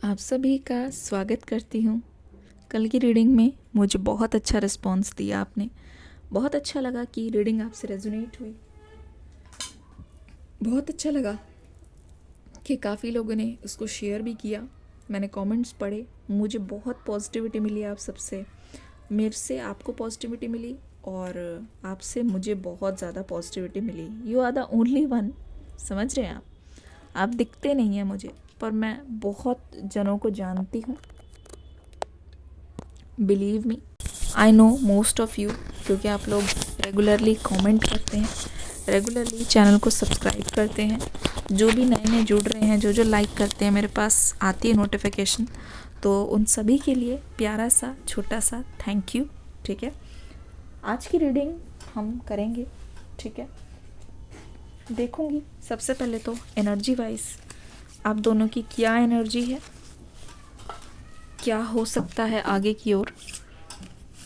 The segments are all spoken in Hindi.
आप सभी का स्वागत करती हूँ। कल की रीडिंग में मुझे बहुत अच्छा रिस्पॉन्स दिया आपने। बहुत अच्छा लगा कि रीडिंग आपसे रेजोनेट हुई। बहुत अच्छा लगा कि काफ़ी लोगों ने उसको शेयर भी किया। मैंने कमेंट्स पढ़े, मुझे बहुत पॉजिटिविटी मिली आप सबसे। मेरे से आपको पॉजिटिविटी मिली और आपसे मुझे बहुत ज़्यादा पॉजिटिविटी मिली। You are the only one. समझ रहे हैं आप दिखते नहीं हैं मुझे, पर मैं बहुत जनों को जानती हूँ। Believe me, I know most of you, क्योंकि आप लोग रेगुलरली कमेंट करते हैं, रेगुलरली चैनल को सब्सक्राइब करते हैं। जो भी नए नए जुड़ रहे हैं, जो लाइक करते हैं, मेरे पास आती है नोटिफिकेशन। तो उन सभी के लिए प्यारा सा छोटा सा थैंक यू। ठीक है, आज की रीडिंग हम करेंगे। ठीक है, देखूंगी सबसे पहले तो एनर्जी वाइज आप दोनों की क्या एनर्जी है, क्या हो सकता है आगे की ओर।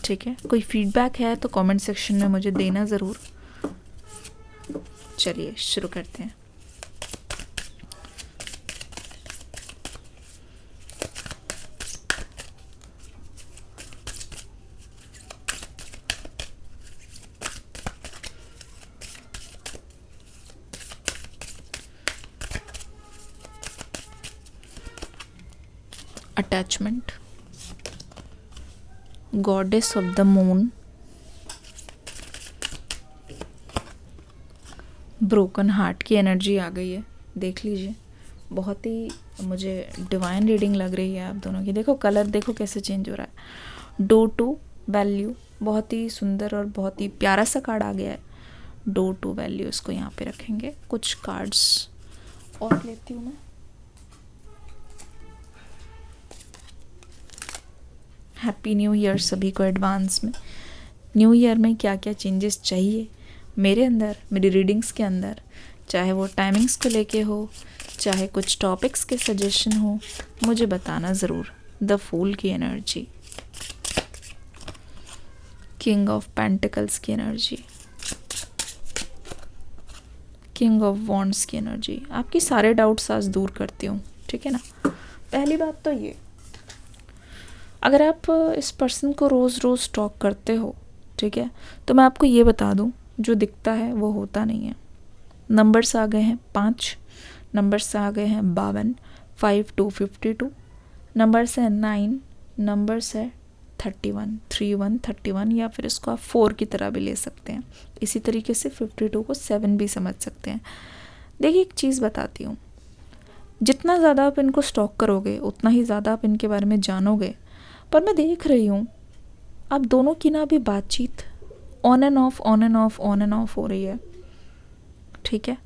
ठीक है, कोई फीडबैक है तो कमेंट सेक्शन में मुझे देना ज़रूर। चलिए शुरू करते हैं। Attachment, goddess of the moon, broken heart की एनर्जी आ गई है। देख लीजिए, बहुत ही मुझे डिवाइन रीडिंग लग रही है आप दोनों की। देखो कलर, देखो कैसे चेंज हो रहा है। डो टू वैल्यू, बहुत ही सुंदर और बहुत ही प्यारा सा कार्ड आ गया है। डो टू वैल्यू, इसको यहाँ पे रखेंगे। कुछ कार्ड्स और लेती हूँ मैं। हैप्पी न्यू ईयर सभी को एडवांस में। न्यू ईयर में क्या क्या चेंजेस चाहिए मेरे अंदर, मेरी रीडिंग्स के अंदर, चाहे वो टाइमिंग्स को लेके हो, चाहे कुछ टॉपिक्स के सजेशन हो, मुझे बताना ज़रूर। द फूल की एनर्जी, किंग ऑफ पेंटिकल्स की एनर्जी, किंग ऑफ वॉन्ड्स की एनर्जी। आपकी सारे डाउट्स आज दूर करती हूँ। ठीक है ना। पहली बात तो ये, अगर आप इस पर्सन को रोज़ रोज़ टॉक करते हो, ठीक है, तो मैं आपको ये बता दूं, जो दिखता है वो होता नहीं है। नंबर्स आ गए हैं 5, नंबर्स आ गए हैं 52, 5 to 52, नंबर्स है 9, नंबर्स है 31, 31, 31, या फिर इसको आप 4 की तरह भी ले सकते हैं। इसी तरीके से 52 को 7 भी समझ सकते हैं। देखिए एक चीज़ बताती हूँ, जितना ज़्यादा आप इनको स्टॉक करोगे उतना ही ज़्यादा आप इनके बारे में जानोगे। पर मैं देख रही हूँ आप दोनों की ना अभी बातचीत on end of, on end of, on end of हो रही है। ठीक है,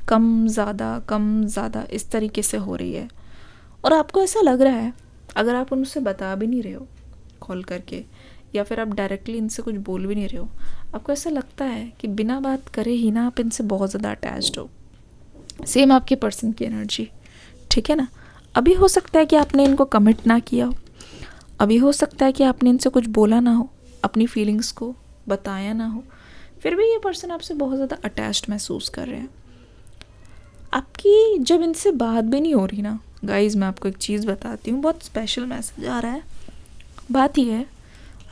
कम ज़्यादा इस तरीके से हो रही है। और आपको ऐसा लग रहा है, अगर आप उनसे बता भी नहीं रहे हो कॉल करके, या फिर आप डायरेक्टली इनसे कुछ बोल भी नहीं रहे हो, आपको ऐसा लगता है कि बिना बात करे ही ना आप इनसे बहुत ज़्यादा अटैच्ड हो। सेम आपके पर्सन की एनर्जी। ठीक है ना। अभी हो सकता है कि आपने इनको कमिट ना किया हो, अभी हो सकता है कि आपने इनसे कुछ बोला ना हो, अपनी फीलिंग्स को बताया ना हो, फिर भी ये पर्सन आपसे बहुत ज़्यादा अटैच्ड महसूस कर रहे हैं। आपकी जब इनसे बात भी नहीं हो रही ना गाइज़, मैं आपको एक चीज़ बताती हूँ, बहुत स्पेशल मैसेज आ रहा है। बात ये है,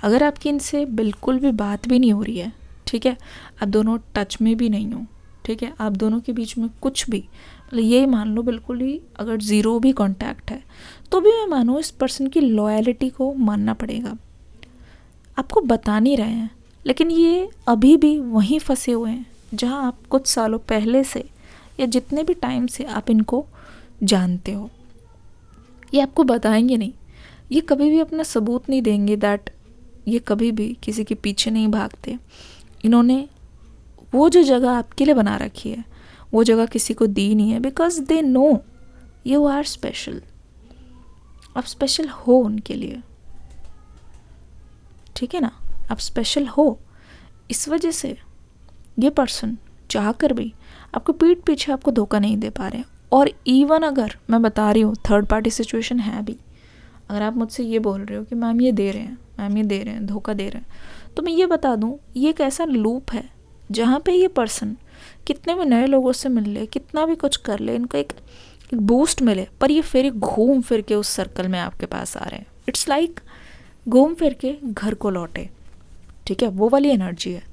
अगर आपकी इनसे बिल्कुल भी बात भी नहीं हो रही है, ठीक है, आप दोनों टच में भी नहीं हो, ठीक है, आप दोनों के बीच में कुछ भी, मतलब यही मान लो बिल्कुल ही अगर ज़ीरो भी कांटेक्ट है, तो भी मैं मानूँ इस पर्सन की लॉयलिटी को मानना पड़ेगा। आपको बता नहीं रहे हैं, लेकिन ये अभी भी वहीं फंसे हुए हैं जहाँ आप कुछ सालों पहले से या जितने भी टाइम से आप इनको जानते हो। ये आपको बताएंगे नहीं, ये कभी भी अपना सबूत नहीं देंगे दैट ये कभी भी किसी के पीछे नहीं भागते। इन्होंने वो जो जगह आपके लिए बना रखी है, वो जगह किसी को दी नहीं है, because they know you are special. आप स्पेशल हो उनके लिए। ठीक है ना, आप स्पेशल हो। इस वजह से ये पर्सन चाह कर भी आपको पीठ पीछे आपको धोखा नहीं दे पा रहे हैं। और इवन अगर मैं बता रही हूँ थर्ड पार्टी सिचुएशन है भी, अगर आप मुझसे ये बोल रहे हो कि मैम ये दे रहे हैं, मैम ये दे रहे हैं, धोखा दे रहे हैं, तो मैं ये बता दूँ, ये एक ऐसा लूप है जहाँ पे ये पर्सन कितने भी नए लोगों से मिल ले, कितना भी कुछ कर ले, इनको एक एक बूस्ट मिले, पर ये फिर घूम फिर के उस सर्कल में आपके पास आ रहे हैं। इट्स लाइक घूम फिर के घर को लौटे, ठीक है, वो वाली एनर्जी है।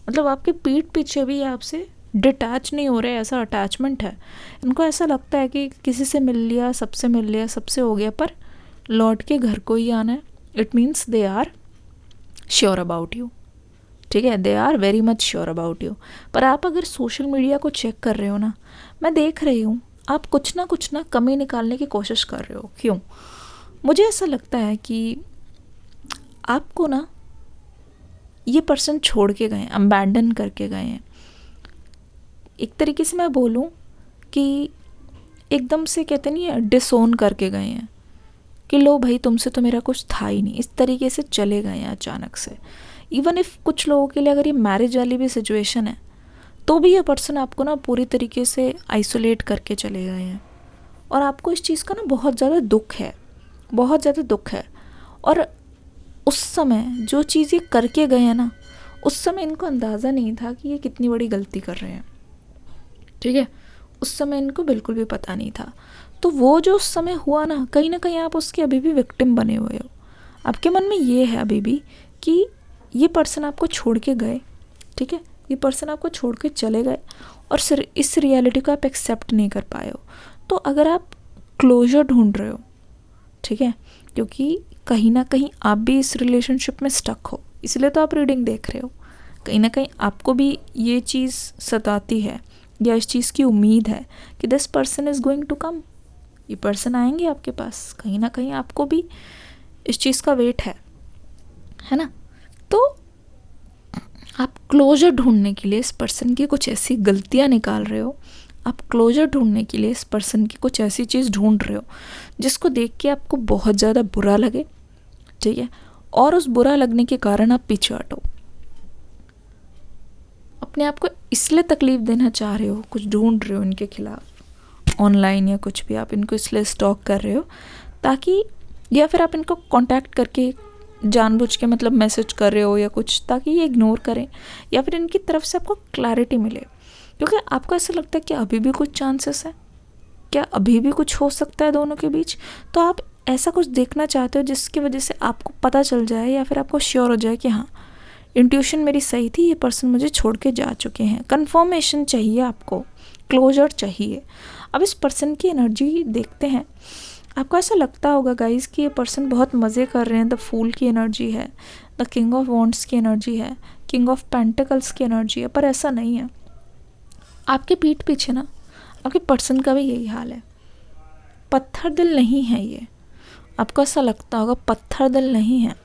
मतलब आपके पीठ पीछे भी आपसे डिटैच नहीं हो रहे, ऐसा अटैचमेंट है। इनको ऐसा लगता है कि किसी से मिल लिया, सबसे हो गया, पर लौट के घर को ही आना है। It means they are sure about you, ठीक है, they are very much sure about you. पर आप अगर सोशल मीडिया को चेक कर रहे हो ना, मैं देख रही हूँ आप कुछ ना कमी निकालने की कोशिश कर रहे हो। क्यों? मुझे ऐसा लगता है कि आपको ना ये पर्सन छोड़ के गए, अबैंडन करके गए हैं। एक तरीके से मैं बोलूँ कि एकदम से कहते नहीं है, डिसोन करके गए हैं कि लो भाई तुमसे तो मेरा कुछ था ही नहीं, इस तरीके से चले गए हैं अचानक से। इवन इफ़ कुछ लोगों के लिए अगर ये मैरिज वाली भी सिचुएशन है, तो भी ये पर्सन आपको ना पूरी तरीके से आइसोलेट करके चले गए हैं। और आपको इस चीज़ का ना बहुत ज़्यादा दुख है, बहुत ज़्यादा दुख है। और उस समय जो चीज़ ये करके गए हैं ना, उस समय इनको अंदाज़ा नहीं था कि ये कितनी बड़ी गलती कर रहे हैं, ठीक है, उस समय इनको बिल्कुल भी पता नहीं था। तो वो जो उस समय हुआ ना कहीं आप उसके अभी भी विक्टिम बने हुए हो। आपके मन में ये है अभी भी कि ये पर्सन आपको छोड़ के गए, ठीक है, ये पर्सन आपको छोड़ के चले गए, और सिर्फ इस रियलिटी को आप एक्सेप्ट नहीं कर पाए हो। तो अगर आप क्लोजर ढूंढ रहे हो, ठीक है, क्योंकि कहीं ना कहीं आप भी इस रिलेशनशिप में स्टक हो, इसलिए तो आप रीडिंग देख रहे हो। कहीं ना कहीं आपको भी ये चीज़ सताती है, या इस चीज़ की उम्मीद है कि this person is going to come, ये पर्सन आएंगे आपके पास। कहीं ना कहीं आपको भी इस चीज़ का वेट है ना। तो आप क्लोजर ढूंढने के लिए इस पर्सन की कुछ ऐसी गलतियां निकाल रहे हो, आप क्लोजर ढूंढने के लिए इस पर्सन की कुछ ऐसी चीज़ ढूंढ रहे हो जिसको देख के आपको बहुत ज़्यादा बुरा लगे, ठीक है, और उस बुरा लगने के कारण आप पीछे हटो। अपने आप को इसलिए तकलीफ़ देना चाह रहे हो, कुछ ढूंढ रहे हो इनके खिलाफ ऑनलाइन या कुछ भी, आप इनको इसलिए स्टॉक कर रहे हो ताकि, या फिर आप इनको कांटेक्ट करके जानबूझ के मतलब मैसेज कर रहे हो या कुछ, ताकि ये इग्नोर करें, या फिर इनकी तरफ से आपको क्लैरिटी मिले। क्योंकि आपको ऐसा लगता है कि अभी भी कुछ चांसेस है, क्या अभी भी कुछ हो सकता है दोनों के बीच। तो आप ऐसा कुछ देखना चाहते हो जिसकी वजह से आपको पता चल जाए, या फिर आपको श्योर हो जाए कि हाँ, इंट्यूशन मेरी सही थी, ये पर्सन मुझे छोड़ के जा चुके हैं। कन्फर्मेशन चाहिए आपको, क्लोजर चाहिए। अब इस पर्सन की एनर्जी देखते हैं। आपको ऐसा लगता होगा गाइस कि ये पर्सन बहुत मज़े कर रहे हैं, द फूल की एनर्जी है, द किंग ऑफ वॉन्ड्स की एनर्जी है, किंग ऑफ पेंटिकल्स की एनर्जी है, पर ऐसा नहीं है। आपके पीठ पीछे ना आपके पर्सन का भी यही हाल है। पत्थर दिल नहीं है ये। आपको ऐसा लगता होगा पत्थर दिल नहीं है।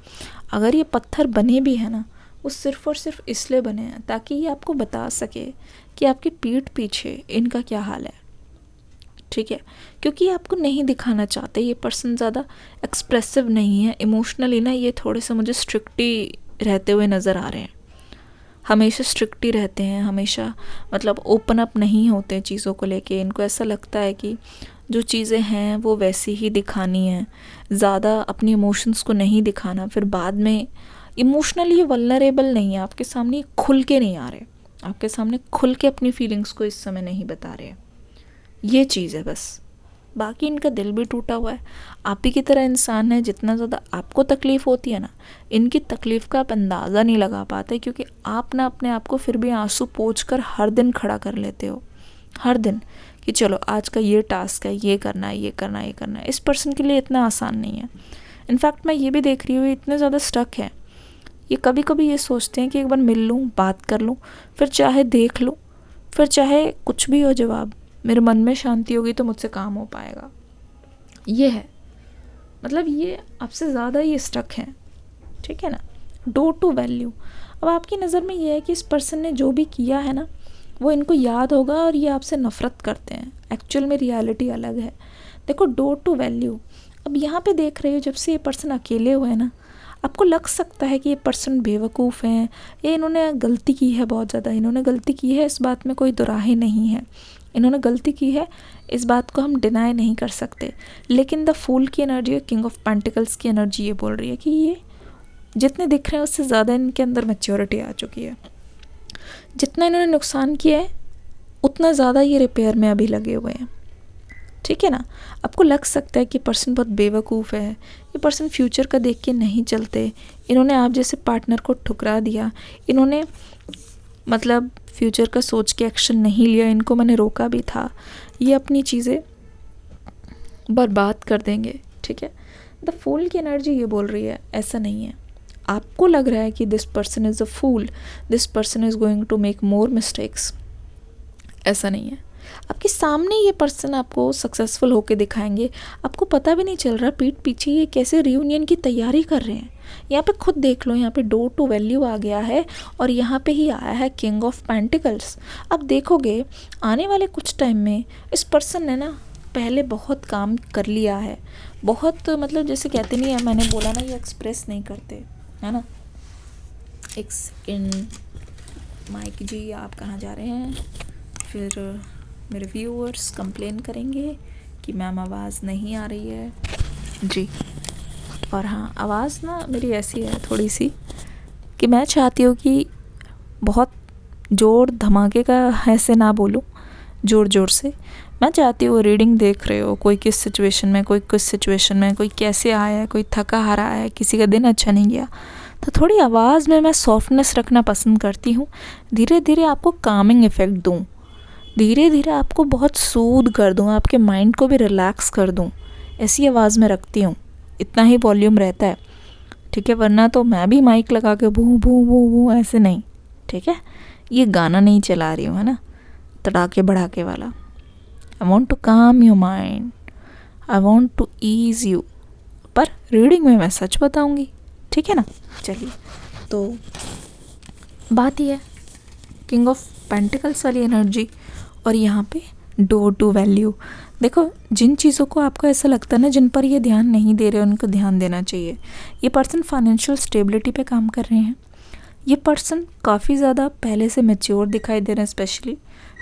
अगर ये पत्थर बने भी है ना, वो सिर्फ़ और सिर्फ इसलिए बने हैं ताकि ये आपको बता सके कि आपकी पीठ पीछे इनका क्या हाल है, ठीक है। क्योंकि ये आपको नहीं दिखाना चाहते, ये पर्सन ज़्यादा एक्सप्रेसिव नहीं है इमोशनली ना, ये थोड़े से मुझे स्ट्रिक्टी रहते हुए नज़र आ रहे हैं। हमेशा स्ट्रिक्टी रहते हैं, हमेशा मतलब ओपन अप नहीं होते चीज़ों को लेके। इनको ऐसा लगता है कि जो चीज़ें हैं वो वैसी ही दिखानी है, ज़्यादा अपनी इमोशंस को नहीं दिखाना। फिर बाद में इमोशनली वल्नरेबल नहीं है, आपके सामने खुल के नहीं आ रहे, आपके सामने खुल के अपनी फीलिंग्स को इस समय नहीं बता रहे। ये चीज़ है बस। बाकी इनका दिल भी टूटा हुआ है, आप ही की तरह इंसान है। जितना ज़्यादा आपको तकलीफ़ होती है ना, इनकी तकलीफ़ का आप अंदाज़ा नहीं लगा पाते, क्योंकि आप ना अपने आप को फिर भी आंसू पोंछ कर हर दिन खड़ा कर लेते हो, हर दिन, कि चलो आज का ये टास्क है, ये करना है, ये करना है, ये करना है। इस पर्सन के लिए इतना आसान नहीं है। इनफैक्ट मैं ये भी देख रही हूँ, इतने ज़्यादा स्टक है, ये कभी कभी ये सोचते हैं कि एक बार मिल लूँ, बात कर लूँ, फिर चाहे देख लूँ, फिर चाहे कुछ भी हो जवाब, मेरे मन में शांति होगी तो मुझसे काम हो पाएगा। ये है, मतलब ये आपसे ज़्यादा ये स्टक हैं, ठीक है ना। Do to value. अब आपकी नज़र में ये है कि इस पर्सन ने जो भी किया है ना, वो इनको याद होगा और ये आपसे नफ़रत करते हैं। एक्चुअल में रियलिटी अलग है। देखो, डो टू वैल्यू। अब यहाँ पे देख रहे हो, जब से ये पर्सन अकेले हुए ना, आपको लग सकता है कि ये पर्सन बेवकूफ़ हैं, या इन्होंने गलती की है, बहुत ज़्यादा इन्होंने गलती की है, इस बात में कोई दुराहे नहीं है, इन्होंने गलती की है, इस बात को हम डिनाई नहीं कर सकते। लेकिन द फूल की एनर्जी और किंग ऑफ पेंटिकल्स की एनर्जी ये बोल रही है कि ये जितने दिख रहे हैं उससे ज़्यादा इनके अंदर मैच्योरिटी आ चुकी है। जितना इन्होंने नुकसान किया है उतना ज़्यादा ये रिपेयर में अभी लगे हुए हैं। ठीक है ना। आपको लग सकता है कि पर्सन बहुत बेवकूफ़ है, ये पर्सन फ्यूचर का देख के नहीं चलते, इन्होंने आप जैसे पार्टनर को ठुकरा दिया, इन्होंने मतलब फ्यूचर का सोच के एक्शन नहीं लिया, इनको मैंने रोका भी था, ये अपनी चीज़ें बर्बाद कर देंगे, ठीक है। द फूल की एनर्जी ये बोल रही है ऐसा नहीं है। आपको लग रहा है कि this person is a fool, this person is going to make more mistakes, ऐसा नहीं है। आपके सामने ये पर्सन आपको सक्सेसफुल होके दिखाएंगे, आपको पता भी नहीं चल रहा पीठ पीछे ये कैसे रियूनियन की तैयारी कर रहे हैं। यहाँ पे खुद देख लो, यहाँ पे डोर टू वैल्यू आ गया है और यहाँ पे ही आया है किंग ऑफ पेंटिकल्स। अब देखोगे आने वाले कुछ टाइम में इस पर्सन ने ना पहले बहुत काम कर लिया है, बहुत मतलब जैसे कहते नहीं है, मैंने बोला ना ये एक्सप्रेस नहीं करते है ना। एक सेकेंड, माइक जी आप कहाँ जा रहे हैं, फिर मेरे व्यूअर्स कंप्लेन करेंगे कि मैम आवाज़ नहीं आ रही है जी। और हाँ, आवाज़ ना मेरी ऐसी है थोड़ी सी कि मैं चाहती हूँ कि बहुत ज़ोर धमाके का ऐसे ना बोलूँ, ज़ोर ज़ोर से। मैं चाहती हूँ रीडिंग देख रहे हो, कोई किस सिचुएशन में, कोई किस सिचुएशन में, कोई कैसे आया है, कोई थका हारा है, किसी का दिन अच्छा नहीं गया, तो थोड़ी आवाज़ में मैं सॉफ्टनेस रखना पसंद करती हूँ। धीरे धीरे आपको कामिंग इफ़ेक्ट दूँ, धीरे धीरे आपको बहुत सूद कर दूँ, आपके माइंड को भी रिलैक्स कर दूँ, ऐसी आवाज़ में रखती हूँ। इतना ही वॉल्यूम रहता है, ठीक है। वरना तो मैं भी माइक लगा के भू भू भू भू ऐसे नहीं, ठीक है। ये गाना नहीं चला रही हूँ है ना तड़ाके बढ़ाके वाला। I want to calm your mind, I want to ease you, पर रीडिंग में मैं सच बताऊँगी, ठीक है ना। चलिए, तो बात ये है किंग ऑफ पेंटिकल्स वाली एनर्जी और यहाँ पे डोर टू वैल्यू। देखो, जिन चीज़ों को आपको ऐसा लगता है ना जिन पर ये ध्यान नहीं दे रहे, उनको ध्यान देना चाहिए। ये पर्सन फाइनेंशियल स्टेबिलिटी पे काम कर रहे हैं, ये पर्सन काफ़ी ज़्यादा पहले से मैच्योर दिखाई दे रहे हैं, स्पेशली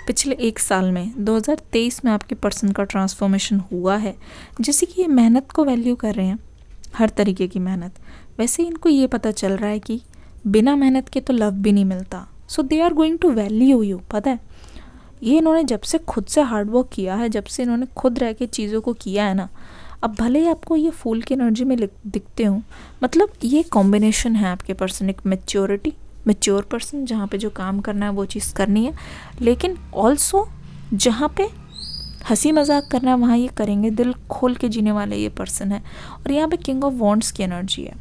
पिछले 1 साल में 2023 में आपके पर्सन का ट्रांसफॉर्मेशन हुआ है। जैसे कि ये मेहनत को वैल्यू कर रहे हैं, हर तरीके की मेहनत। वैसे इनको ये पता चल रहा है कि बिना मेहनत के तो लव भी नहीं मिलता, so they are going to value you. पता है, ये इन्होंने जब से खुद से हार्ड वर्क किया है, जब से इन्होंने खुद रह के चीज़ों को किया है ना, अब भले ही आपको ये फूल की एनर्जी में दिखते हो, मतलब ये कॉम्बिनेशन है आपके पर्सन, एक मैच्योर पर्सन जहाँ पे जो काम करना है वो चीज़ करनी है, लेकिन ऑल्सो जहाँ पे हंसी मजाक करना है वहाँ ये करेंगे, दिल खोल के जीने वाले ये पर्सन है। और यहाँ पे किंग ऑफ वॉन्ड्स की एनर्जी है।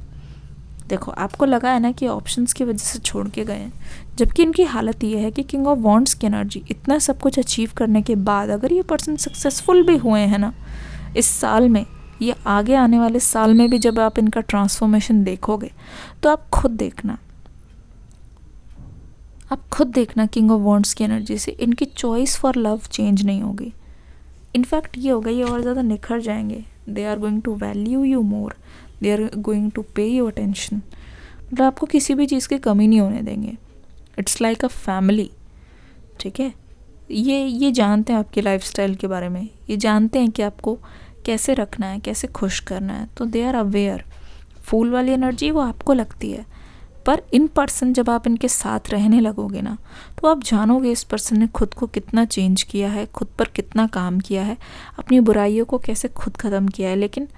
देखो, आपको लगा है ना कि ऑप्शंस की वजह से छोड़ के गए हैं, जबकि इनकी हालत ये है कि किंग ऑफ वॉन्ड्स की एनर्जी, इतना सब कुछ अचीव करने के बाद अगर ये पर्सन सक्सेसफुल भी हुए हैं ना इस साल में, ये आगे आने वाले साल में भी जब आप इनका ट्रांसफॉर्मेशन देखोगे तो आप खुद देखना किंग ऑफ वॉन्ड्स की एनर्जी से इनकी चॉइस फॉर लव चेंज नहीं होगी। इनफैक्ट ये होगा, ये और ज़्यादा निखर जाएंगे। They are going to value you more, they are going to pay you attention. मतलब आपको किसी भी चीज़ की कमी नहीं होने देंगे। इट्स लाइक अ फैमिली, ठीक है। ये जानते हैं आपके लाइफस्टाइल के बारे में, ये जानते हैं कि आपको कैसे रखना है, कैसे खुश करना है, तो दे आर अवेयर। फूल वाली एनर्जी वो आपको लगती है, पर इन पर्सन जब आप इनके साथ रहने लगोगे ना, तो आप जानोगे इस पर्सन ने खुद को कितना चेंज किया है, खुद पर कितना काम किया है, अपनी बुराइयों को कैसे खुद ख़त्म किया है। लेकिन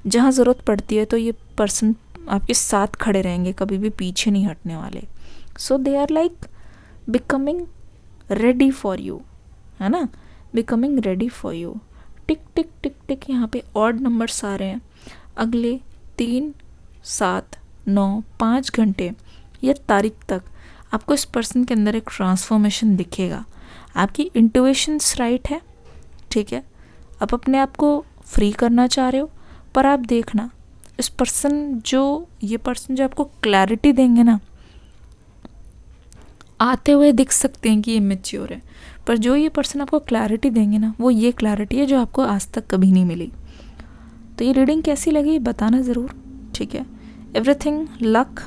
जहाँ ज़रूरत पड़ती है तो ये पर्सन आपके साथ खड़े रहेंगे, कभी भी पीछे नहीं हटने वाले। So they are like becoming ready for you, है ना, becoming ready for you. Tick tick tick tick यहाँ पे ऑड नंबर्स आ रहे हैं। अगले 3, 7, 9, 5 घंटे या तारीख तक आपको इस पर्सन के अंदर एक ट्रांसफॉर्मेशन दिखेगा। आपकी इंट्यूशंस राइट है, ठीक है। आप अपने आप को फ्री करना चाह रहे हो, पर आप देखना इस पर्सन ये पर्सन जो आपको क्लैरिटी देंगे ना, आते हुए दिख सकते हैं कि ये मैच्योर है, पर जो ये पर्सन आपको क्लैरिटी देंगे ना, वो ये क्लैरिटी है जो आपको आज तक कभी नहीं मिली। तो ये रीडिंग कैसी लगी बताना ज़रूर, ठीक है। Everything, luck,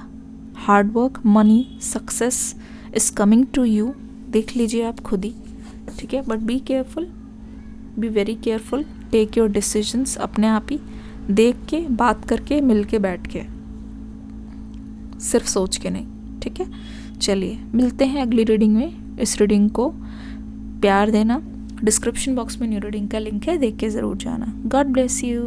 hard work, money, success is coming to you. देख लीजिए आप खुद ही, ठीक है। But be careful, be very careful, take your decisions अपने आप ही, देख के, बात करके, मिल के, बैठ के, सिर्फ सोच के नहीं, ठीक है। चलिए मिलते हैं अगली रीडिंग में। इस रीडिंग को प्यार देना, डिस्क्रिप्शन बॉक्स में न्यू रीडिंग का लिंक है, देख के ज़रूर जाना। God bless you.